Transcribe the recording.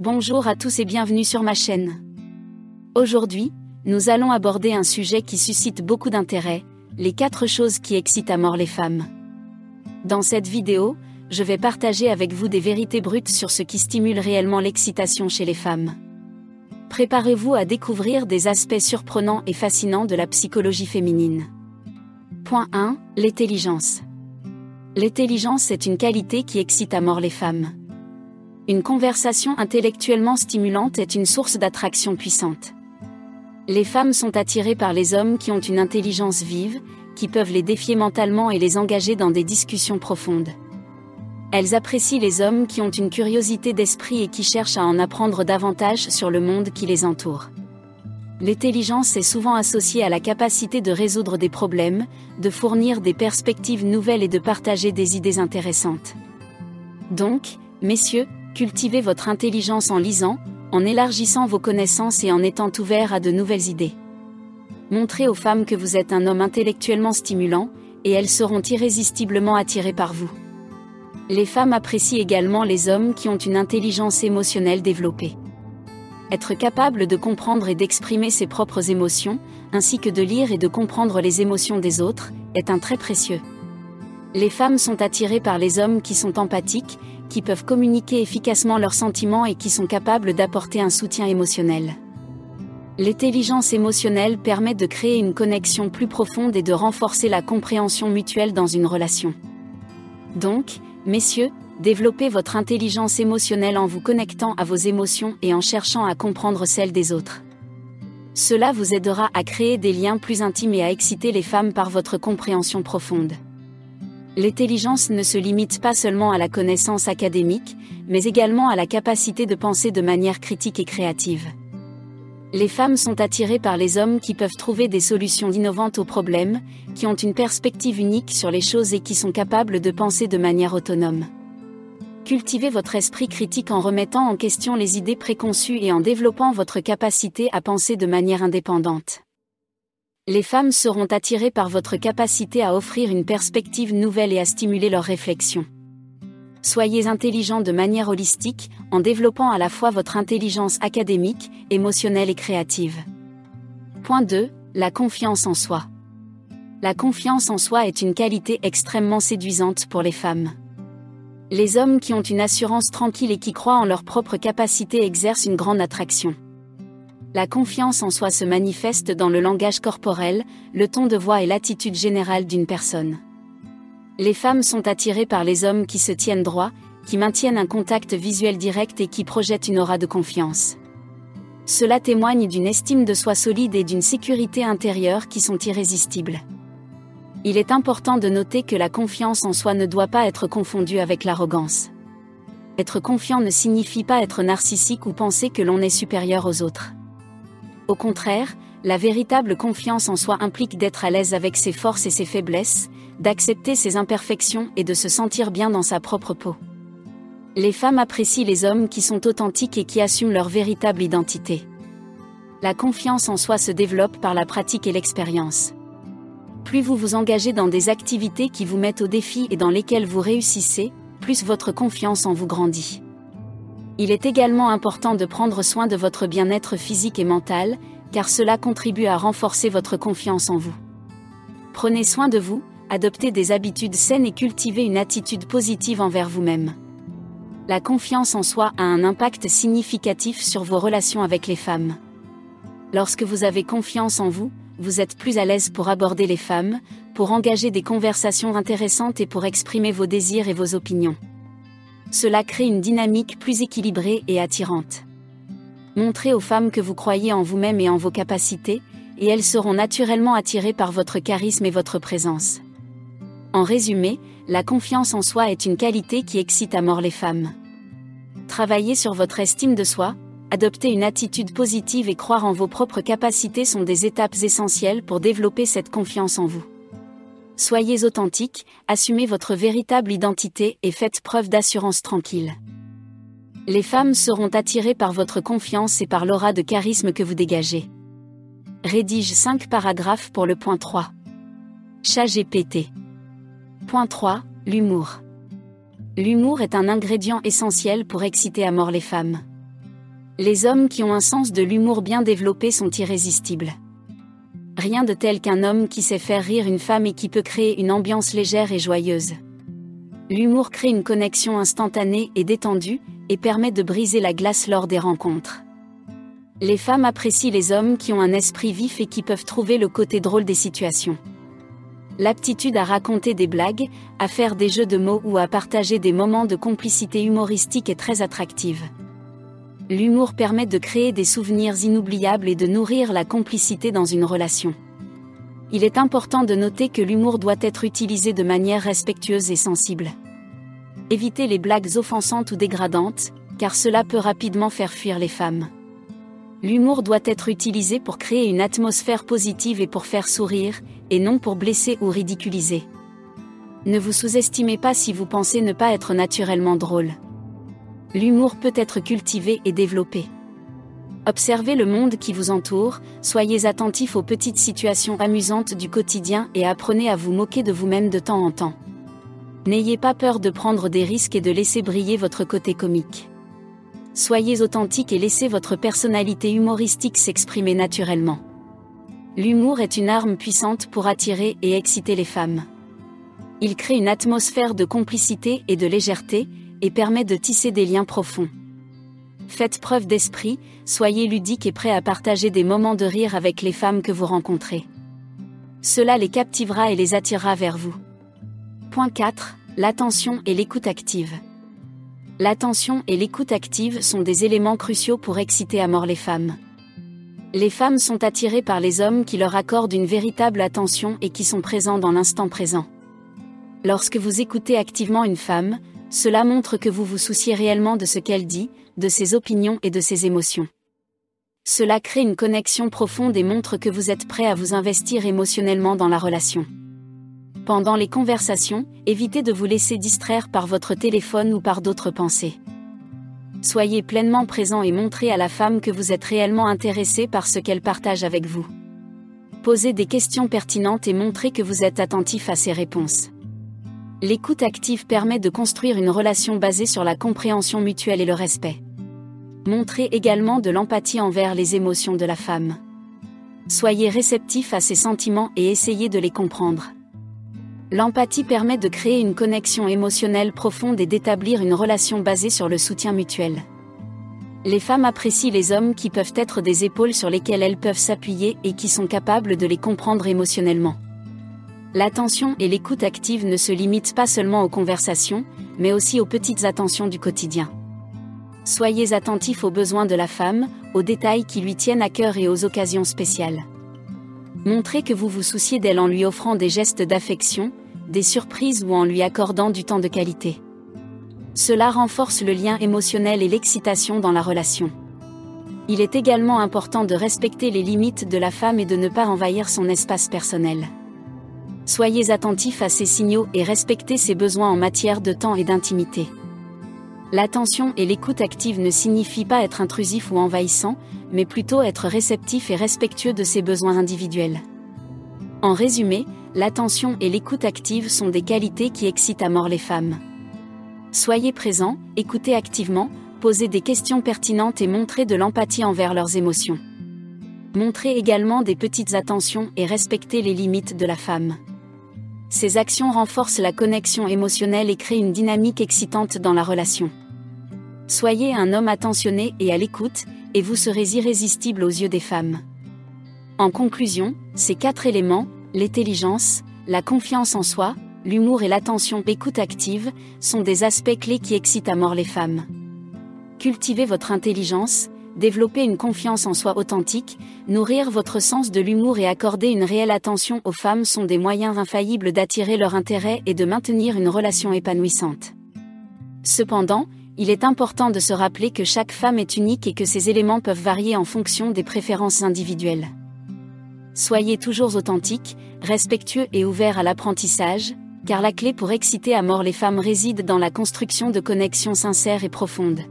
Bonjour à tous et bienvenue sur ma chaîne. Aujourd'hui, nous allons aborder un sujet qui suscite beaucoup d'intérêt, les 4 choses qui excitent à mort les femmes. Dans cette vidéo, je vais partager avec vous des vérités brutes sur ce qui stimule réellement l'excitation chez les femmes. Préparez-vous à découvrir des aspects surprenants et fascinants de la psychologie féminine. Point 1. L'intelligence. L'intelligence est une qualité qui excite à mort les femmes. Une conversation intellectuellement stimulante est une source d'attraction puissante. Les femmes sont attirées par les hommes qui ont une intelligence vive, qui peuvent les défier mentalement et les engager dans des discussions profondes. Elles apprécient les hommes qui ont une curiosité d'esprit et qui cherchent à en apprendre davantage sur le monde qui les entoure. L'intelligence est souvent associée à la capacité de résoudre des problèmes, de fournir des perspectives nouvelles et de partager des idées intéressantes. Donc, messieurs, cultivez votre intelligence en lisant, en élargissant vos connaissances et en étant ouverts à de nouvelles idées. Montrez aux femmes que vous êtes un homme intellectuellement stimulant, et elles seront irrésistiblement attirées par vous. Les femmes apprécient également les hommes qui ont une intelligence émotionnelle développée. Être capable de comprendre et d'exprimer ses propres émotions, ainsi que de lire et de comprendre les émotions des autres, est un trait précieux. Les femmes sont attirées par les hommes qui sont empathiques, qui peuvent communiquer efficacement leurs sentiments et qui sont capables d'apporter un soutien émotionnel. L'intelligence émotionnelle permet de créer une connexion plus profonde et de renforcer la compréhension mutuelle dans une relation. Donc, messieurs, développez votre intelligence émotionnelle en vous connectant à vos émotions et en cherchant à comprendre celles des autres. Cela vous aidera à créer des liens plus intimes et à exciter les femmes par votre compréhension profonde. L'intelligence ne se limite pas seulement à la connaissance académique, mais également à la capacité de penser de manière critique et créative. Les femmes sont attirées par les hommes qui peuvent trouver des solutions innovantes aux problèmes, qui ont une perspective unique sur les choses et qui sont capables de penser de manière autonome. Cultivez votre esprit critique en remettant en question les idées préconçues et en développant votre capacité à penser de manière indépendante. Les femmes seront attirées par votre capacité à offrir une perspective nouvelle et à stimuler leur réflexion. Soyez intelligent de manière holistique, en développant à la fois votre intelligence académique, émotionnelle et créative. Point 2. La confiance en soi. La confiance en soi est une qualité extrêmement séduisante pour les femmes. Les hommes qui ont une assurance tranquille et qui croient en leurs propres capacités exercent une grande attraction. La confiance en soi se manifeste dans le langage corporel, le ton de voix et l'attitude générale d'une personne. Les femmes sont attirées par les hommes qui se tiennent droit, qui maintiennent un contact visuel direct et qui projettent une aura de confiance. Cela témoigne d'une estime de soi solide et d'une sécurité intérieure qui sont irrésistibles. Il est important de noter que la confiance en soi ne doit pas être confondue avec l'arrogance. Être confiant ne signifie pas être narcissique ou penser que l'on est supérieur aux autres. Au contraire, la véritable confiance en soi implique d'être à l'aise avec ses forces et ses faiblesses, d'accepter ses imperfections et de se sentir bien dans sa propre peau. Les femmes apprécient les hommes qui sont authentiques et qui assument leur véritable identité. La confiance en soi se développe par la pratique et l'expérience. Plus vous vous engagez dans des activités qui vous mettent au défi et dans lesquelles vous réussissez, plus votre confiance en vous grandit. Il est également important de prendre soin de votre bien-être physique et mental, car cela contribue à renforcer votre confiance en vous. Prenez soin de vous, adoptez des habitudes saines et cultivez une attitude positive envers vous-même. La confiance en soi a un impact significatif sur vos relations avec les femmes. Lorsque vous avez confiance en vous, vous êtes plus à l'aise pour aborder les femmes, pour engager des conversations intéressantes et pour exprimer vos désirs et vos opinions. Cela crée une dynamique plus équilibrée et attirante. Montrez aux femmes que vous croyez en vous-même et en vos capacités, et elles seront naturellement attirées par votre charisme et votre présence. En résumé, la confiance en soi est une qualité qui excite à mort les femmes. Travailler sur votre estime de soi, adopter une attitude positive et croire en vos propres capacités sont des étapes essentielles pour développer cette confiance en vous. Soyez authentique, assumez votre véritable identité et faites preuve d'assurance tranquille. Les femmes seront attirées par votre confiance et par l'aura de charisme que vous dégagez. Rédige 5 paragraphes pour le point 3. ChatGPT. Point 3. L'humour. L'humour est un ingrédient essentiel pour exciter à mort les femmes. Les hommes qui ont un sens de l'humour bien développé sont irrésistibles. Rien de tel qu'un homme qui sait faire rire une femme et qui peut créer une ambiance légère et joyeuse. L'humour crée une connexion instantanée et détendue, et permet de briser la glace lors des rencontres. Les femmes apprécient les hommes qui ont un esprit vif et qui peuvent trouver le côté drôle des situations. L'aptitude à raconter des blagues, à faire des jeux de mots ou à partager des moments de complicité humoristique est très attractive. L'humour permet de créer des souvenirs inoubliables et de nourrir la complicité dans une relation. Il est important de noter que l'humour doit être utilisé de manière respectueuse et sensible. Évitez les blagues offensantes ou dégradantes, car cela peut rapidement faire fuir les femmes. L'humour doit être utilisé pour créer une atmosphère positive et pour faire sourire, et non pour blesser ou ridiculiser. Ne vous sous-estimez pas si vous pensez ne pas être naturellement drôle. L'humour peut être cultivé et développé. Observez le monde qui vous entoure, soyez attentif aux petites situations amusantes du quotidien et apprenez à vous moquer de vous-même de temps en temps. N'ayez pas peur de prendre des risques et de laisser briller votre côté comique. Soyez authentique et laissez votre personnalité humoristique s'exprimer naturellement. L'humour est une arme puissante pour attirer et exciter les femmes. Il crée une atmosphère de complicité et de légèreté, et permet de tisser des liens profonds. Faites preuve d'esprit, soyez ludique et prêt à partager des moments de rire avec les femmes que vous rencontrez. Cela les captivera et les attirera vers vous. Point 4. L'attention et l'écoute active. L'attention et l'écoute active sont des éléments cruciaux pour exciter à mort les femmes. Les femmes sont attirées par les hommes qui leur accordent une véritable attention et qui sont présents dans l'instant présent. Lorsque vous écoutez activement une femme, cela montre que vous vous souciez réellement de ce qu'elle dit, de ses opinions et de ses émotions. Cela crée une connexion profonde et montre que vous êtes prêt à vous investir émotionnellement dans la relation. Pendant les conversations, évitez de vous laisser distraire par votre téléphone ou par d'autres pensées. Soyez pleinement présent et montrez à la femme que vous êtes réellement intéressé par ce qu'elle partage avec vous. Posez des questions pertinentes et montrez que vous êtes attentif à ses réponses. L'écoute active permet de construire une relation basée sur la compréhension mutuelle et le respect. Montrez également de l'empathie envers les émotions de la femme. Soyez réceptif à ses sentiments et essayez de les comprendre. L'empathie permet de créer une connexion émotionnelle profonde et d'établir une relation basée sur le soutien mutuel. Les femmes apprécient les hommes qui peuvent être des épaules sur lesquelles elles peuvent s'appuyer et qui sont capables de les comprendre émotionnellement. L'attention et l'écoute active ne se limitent pas seulement aux conversations, mais aussi aux petites attentions du quotidien. Soyez attentifs aux besoins de la femme, aux détails qui lui tiennent à cœur et aux occasions spéciales. Montrez que vous vous souciez d'elle en lui offrant des gestes d'affection, des surprises ou en lui accordant du temps de qualité. Cela renforce le lien émotionnel et l'excitation dans la relation. Il est également important de respecter les limites de la femme et de ne pas envahir son espace personnel. Soyez attentifs à ces signaux et respectez ses besoins en matière de temps et d'intimité. L'attention et l'écoute active ne signifient pas être intrusif ou envahissant, mais plutôt être réceptif et respectueux de ses besoins individuels. En résumé, l'attention et l'écoute active sont des qualités qui excitent à mort les femmes. Soyez présents, écoutez activement, posez des questions pertinentes et montrez de l'empathie envers leurs émotions. Montrez également des petites attentions et respectez les limites de la femme. Ces actions renforcent la connexion émotionnelle et créent une dynamique excitante dans la relation. Soyez un homme attentionné et à l'écoute, et vous serez irrésistible aux yeux des femmes. En conclusion, ces 4 éléments, l'intelligence, la confiance en soi, l'humour et l'attention écoute active, sont des aspects clés qui excitent à mort les femmes. Cultivez votre intelligence, développer une confiance en soi authentique, nourrir votre sens de l'humour et accorder une réelle attention aux femmes sont des moyens infaillibles d'attirer leur intérêt et de maintenir une relation épanouissante. Cependant, il est important de se rappeler que chaque femme est unique et que ces éléments peuvent varier en fonction des préférences individuelles. Soyez toujours authentique, respectueux et ouvert à l'apprentissage, car la clé pour exciter à mort les femmes réside dans la construction de connexions sincères et profondes.